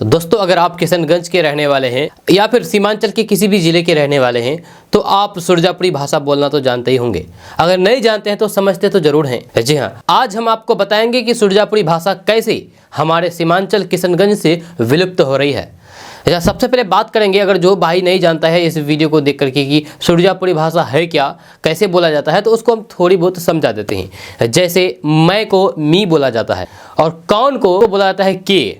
तो दोस्तों, अगर आप किशनगंज के रहने वाले हैं या फिर सीमांचल के किसी भी ज़िले के रहने वाले हैं तो आप सुरजापुरी भाषा बोलना तो जानते ही होंगे। अगर नहीं जानते हैं तो समझते तो ज़रूर हैं। जी हाँ, आज हम आपको बताएंगे कि सुरजापुरी भाषा कैसे हमारे सीमांचल किशनगंज से विलुप्त हो रही है। सबसे पहले बात करेंगे, अगर जो भाई नहीं जानता है इस वीडियो को देख करके कि सुरजापुरी भाषा है क्या, कैसे बोला जाता है, तो उसको हम थोड़ी बहुत समझा देते हैं। जैसे मैं को मी बोला जाता है और कौन को बोला जाता है के,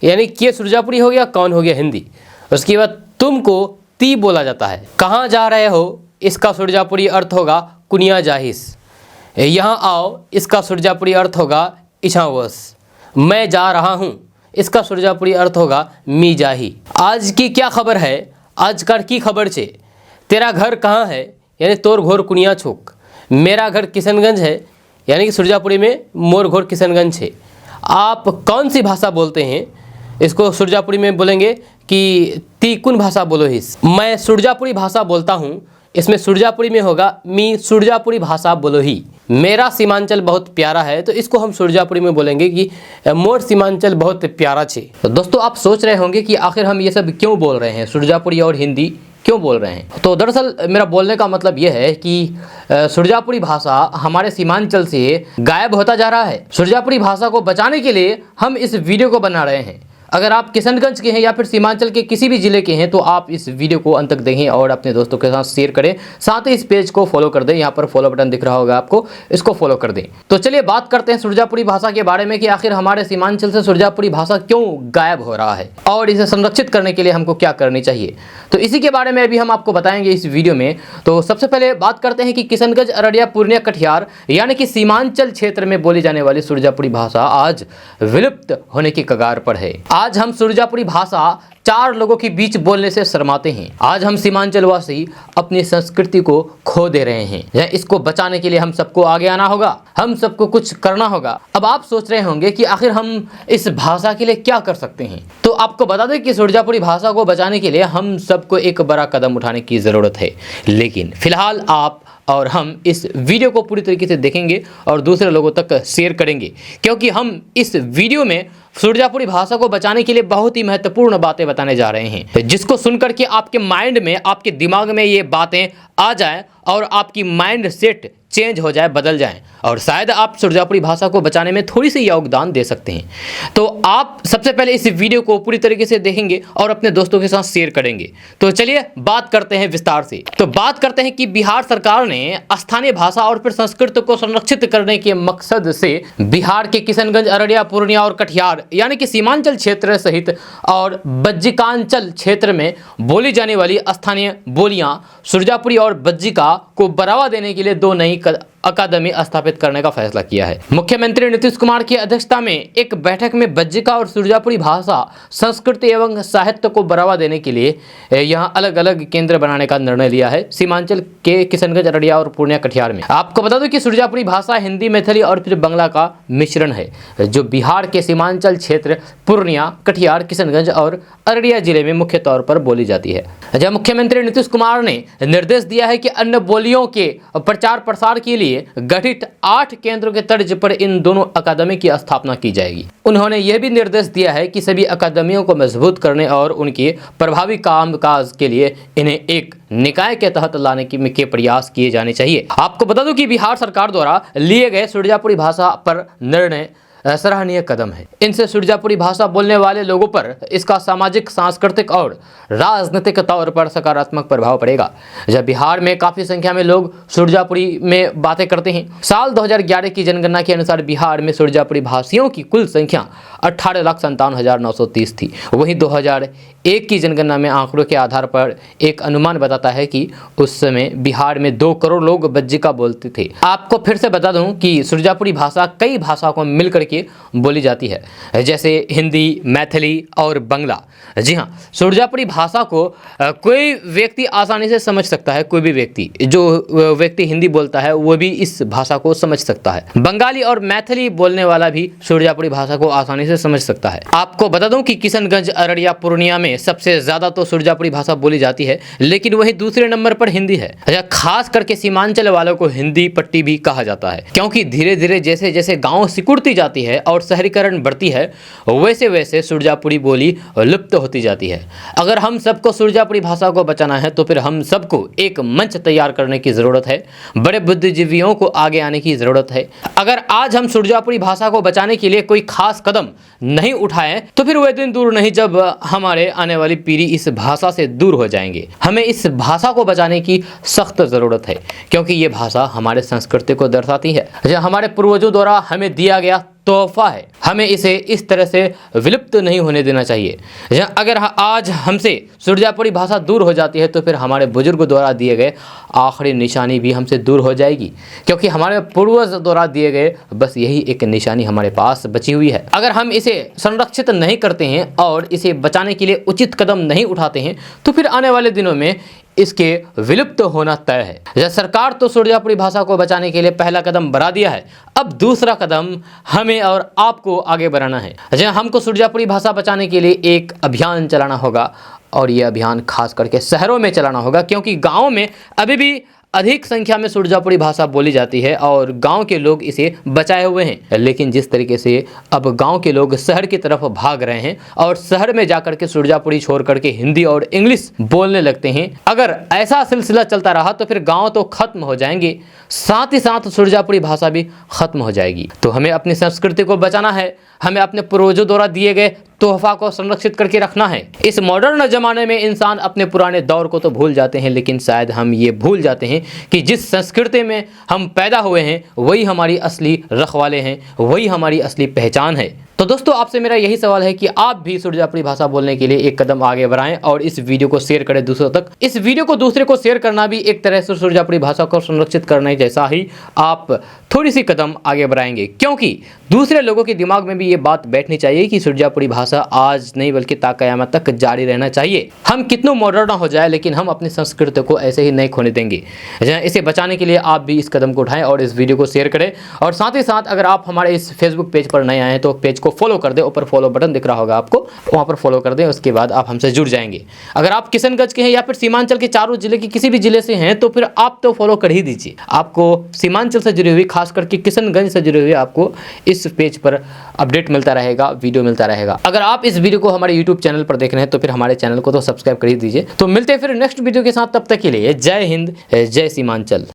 यानी के सुरजापुरी हो गया, कौन हो गया हिंदी। उसके बाद तुम को ती बोला जाता है। कहाँ जा रहे हो, इसका सुरजापुरी अर्थ होगा कुनिया जाहिस। यहाँ आओ, इसका सुरजापुरी अर्थ होगा इछावस। मैं जा रहा हूँ, इसका सुरजापुरी अर्थ होगा मी जाही। आज की क्या खबर है, आजकल की खबर छे। तेरा घर कहाँ है, यानी तोर घोर कुनिया छोक। मेरा घर किशनगंज है, यानी कि सुरजापुरी में मोर घोर किशनगंज है। आप कौन सी भाषा बोलते हैं, इसको सुरजापुरी में बोलेंगे कि ती कुन भाषा बोलो हिस। मैं सुरजापुरी भाषा बोलता हूँ, इसमें सुरजापुरी में होगा मी सुरजापुरी भाषा बोलो ही। मेरा सीमांचल बहुत प्यारा है, तो इसको हम सुरजापुरी में बोलेंगे कि मोर सीमांचल बहुत प्यारा छे। तो दोस्तों, आप सोच रहे होंगे कि आखिर हम ये सब क्यों बोल रहे हैं, सुरजापुरी और हिंदी क्यों बोल रहे हैं। तो दरअसल मेरा बोलने का मतलब यह है कि सुरजापुरी भाषा हमारे सीमांचल से गायब होता जा रहा है। सुरजापुरी भाषा को बचाने के लिए हम इस वीडियो को बना रहे हैं। अगर आप किशनगंज के हैं या फिर सीमांचल के किसी भी ज़िले के हैं तो आप इस वीडियो को अंत तक देखें और अपने दोस्तों के साथ शेयर करें। साथ ही इस पेज को फॉलो कर दें, यहाँ पर फॉलो बटन दिख रहा होगा आपको, इसको फॉलो कर दें। तो चलिए बात करते हैं सुरजापुरी भाषा के बारे में कि आखिर हमारे सीमांचल से सुरजापुरी भाषा क्यों गायब हो रहा है और इसे संरक्षित करने के लिए हमको क्या करनी चाहिए। तो इसी के बारे में अभी हम आपको बताएंगे इस वीडियो में। तो सबसे पहले बात करते हैं कि किशनगंज, अररिया, पूर्णिया, कटिहार यानी कि सीमांचल क्षेत्र में बोली जाने वाली सुरजापुरी भाषा आज विलुप्त होने की कगार पर है। आज हम सुरजापुरी भाषा चार लोगों के बीच बोलने से शर्माते हैं। आज हम सीमांचल वासी अपनी संस्कृति को खो दे रहे हैं। या इसको बचाने के लिए हम सबको आगे आना होगा, हम सबको कुछ करना होगा। अब आप सोच रहे होंगे कि आखिर हम इस भाषा के लिए क्या कर सकते हैं। तो आपको बता दें कि सुरजापुरी भाषा को बचाने के लिए हम सबको एक बड़ा कदम उठाने की ज़रूरत है। लेकिन फिलहाल आप और हम इस वीडियो को पूरी तरीके से देखेंगे और दूसरे लोगों तक शेयर करेंगे, क्योंकि हम इस वीडियो में सुरजापुरी भाषा को बचाने के लिए बहुत ही महत्वपूर्ण बातें बताने जा रहे हैं, जिसको सुनकर के आपके माइंड में, आपके दिमाग में ये बातें आ जाएं और आपकी माइंड सेट चेंज हो जाए, बदल जाए और शायद आप सुरजापुरी भाषा को बचाने में थोड़ी सी योगदान दे सकते हैं। तो आप सबसे पहले इस वीडियो को पूरी तरीके से देखेंगे और अपने दोस्तों के साथ शेयर करेंगे। तो चलिए बात करते हैं विस्तार से। तो बात करते हैं कि बिहार सरकार ने स्थानीय भाषा और फिर संस्कृत को संरक्षित करने के मकसद से बिहार के किशनगंज, अररिया, पूर्णिया और कटिहार यानी कि सीमांचल क्षेत्र सहित और बज्जिकांचल क्षेत्र में बोली जाने वाली स्थानीय बोलियां सुरजापुरी और बज्जिका को बढ़ावा देने के लिए दो नई अकादमी स्थापित करने का फैसला किया है। मुख्यमंत्री नीतीश कुमार की अध्यक्षता में एक बैठक में बज्जिका और सुरजापुरी भाषा, संस्कृति एवं साहित्य को बढ़ावा देने के लिए यहां अलग अलग केंद्र बनाने का निर्णय लिया है, सीमांचल के किशनगंज, अररिया और पूर्णिया, कटिहार में। आपको बता दूं कि सुरजापुरी भाषा हिंदी, मैथिली और फिर बंगला का मिश्रण है, जो बिहार के सीमांचल क्षेत्र पूर्णिया, कटिहार, किशनगंज और अररिया जिले में मुख्य तौर पर बोली जाती है। जब मुख्यमंत्री नीतीश कुमार ने निर्देश दिया है कि अन्य बोलियों के प्रचार प्रसार के लिए गठित 8 केंद्रों के तर्ज पर इन दोनों अकादमी की स्थापना की जाएगी। उन्होंने यह भी निर्देश दिया है कि सभी अकादमियों को मजबूत करने और उनके प्रभावी कामकाज के लिए इन्हें एक निकाय के तहत लाने के प्रयास किए जाने चाहिए। आपको बता दूं कि बिहार सरकार द्वारा लिए गए सुरजापुरी भाषा पर निर्णय सराहनीय कदम है। इनसे सुरजापुरी भाषा बोलने वाले लोगों पर इसका सामाजिक, सांस्कृतिक और राजनीतिक तौर पर सकारात्मक प्रभाव पड़ेगा। जब बिहार में काफ़ी संख्या में लोग सुरजापुरी में बातें करते हैं। साल 2011 की जनगणना के अनुसार बिहार में सुरजापुरी भाषियों की कुल संख्या 18,57,930 थी। वहीं 2001 की जनगणना में आंकड़ों के आधार पर एक अनुमान बताता है कि उस समय बिहार में 2 करोड़ लोग बज्जिका बोलते थे। आपको फिर से बता दूं कि सुरजापुरी भाषा कई भाषाओं को मिलकर के बोली जाती है, जैसे हिंदी, मैथिली और बंगला। जी हाँ, सुरजापुरी भाषा को कोई व्यक्ति आसानी से समझ सकता है। कोई भी व्यक्ति, जो व्यक्ति हिंदी बोलता है वो भी इस भाषा को समझ सकता है। बंगाली और मैथिली बोलने वाला भी सुरजापुरी भाषा को आसानी से समझ सकता है। आपको बता दूं कि किशनगंज, अररिया, पूर्णिया में सबसे ज्यादा तो सुरजापुरी भाषा बोली जाती है, लेकिन वही दूसरे नंबर पर हिंदी है। अच्छा, खास करके सीमांचल वालों को हिंदी पट्टी भी कहा जाता है, क्योंकि धीरे धीरे जैसे जैसे गाँव सिकुड़ती जाती जाती है और शहरीकरण बढ़ती है, वैसे वैसे सुरजापुरी बोली लुप्त होती जाती है। अगर हम सबको सुरजापुरी भाषा को बचाना है तो फिर हम सबको एक मंच तैयार करने की ज़रूरत है, बड़े बुद्धिजीवियों को आगे आने की ज़रूरत है। अगर आज हम सुरजापुरी भाषा को बचाने के लिए कोई खास कदम नहीं उठाएं तो फिर वह दिन दूर नहीं जब हमारे आने वाली पीढ़ी इस भाषा से दूर हो जाएंगे। हमें इस भाषा को बचाने की सख्त ज़रूरत है, क्योंकि ये भाषा हमारे संस्कृति को दर्शाती है, जो हमारे पूर्वजों द्वारा हमें दिया गया तोहफा है। हमें इसे इस तरह से विलुप्त नहीं होने देना चाहिए। अगर आज हमसे सुरजापुरी भाषा दूर हो जाती है तो फिर हमारे बुजुर्ग द्वारा दिए गए आखिरी निशानी भी हमसे दूर हो जाएगी, क्योंकि हमारे पूर्वज द्वारा दिए गए बस यही एक निशानी हमारे पास बची हुई है। अगर हम इसे संरक्षित नहीं करते हैं और इसे बचाने के लिए उचित कदम नहीं उठाते हैं तो फिर आने वाले दिनों में इसके विलुप्त होना तय है। सरकार तो सुरजापुरी भाषा को बचाने के लिए पहला कदम बढ़ा दिया है, अब दूसरा कदम हमें और आपको आगे बढ़ाना है। हमको सुरजापुरी भाषा बचाने के लिए एक अभियान चलाना होगा, और ये अभियान खास करके शहरों में चलाना होगा, क्योंकि गाँव में अभी भी अधिक संख्या में सुरजापुरी भाषा बोली जाती है और गांव के लोग इसे बचाए हुए हैं। लेकिन जिस तरीके से अब गांव के लोग शहर की तरफ भाग रहे हैं और शहर में जाकर के सुरजापुरी छोड़ करके हिंदी और इंग्लिश बोलने लगते हैं, अगर ऐसा सिलसिला चलता रहा तो फिर गांव तो खत्म हो जाएंगे, साथ ही साथ सुरजापुरी भाषा भी खत्म हो जाएगी। तो हमें अपनी संस्कृति को बचाना है, हमें अपने पूर्वजों द्वारा दिए गए तोहफा को संरक्षित करके रखना है। इस मॉडर्न ज़माने में इंसान अपने पुराने दौर को तो भूल जाते हैं, लेकिन शायद हम ये भूल जाते हैं कि जिस संस्कृति में हम पैदा हुए हैं वही हमारी असली रखवाले हैं, वही हमारी असली पहचान है। तो दोस्तों, आपसे मेरा यही सवाल है कि आप भी सुरजापुरी भाषा बोलने के लिए एक कदम आगे बढ़ाएं और इस वीडियो को शेयर करें दूसरों तक। इस वीडियो को दूसरे को शेयर करना भी एक तरह से सुरजापुरी भाषा को संरक्षित करने जैसा ही आप थोड़ी सी कदम आगे बढ़ाएंगे, क्योंकि दूसरे लोगों के दिमाग में भी ये बात बैठनी चाहिए कि सुरजापुरी भाषा आज नहीं बल्कि ता क़यामत तक जारी रहना चाहिए। हम कितनों मॉडर्न हो जाए लेकिन हम अपनी संस्कृति को ऐसे ही नहीं खोने देंगे। इसे बचाने के लिए आप भी इस कदम को उठाएं और इस वीडियो को शेयर करें। और साथ ही साथ अगर आप हमारे इस फेसबुक पेज पर नए आए हैं तो पेज को फॉलो कर दें, ऊपर फॉलो बटन दिख रहा होगा आपको, वहां पर फॉलो कर दें, उसके बाद आप हमसे जुड़ जाएंगे। अगर आप किशनगंज के हैं या फिर सीमांचल के चारों जिले के किसी भी जिले से हैं तो फिर आप तो फॉलो कर ही दीजिए। आपको सीमांचल से जुड़ी हुई, खास करके किशनगंज से जुड़ी हुई, आपको इस पेज पर अपडेट मिलता रहेगा, वीडियो मिलता रहेगा। अगर आप इस वीडियो को हमारे यूट्यूब चैनल पर देख रहे हैं तो फिर हमारे चैनल को तो सब्सक्राइब कर ही दीजिए। तो मिलते हैं फिर नेक्स्ट वीडियो के साथ, तब तक के लिए जय हिंद, जय सीमांचल।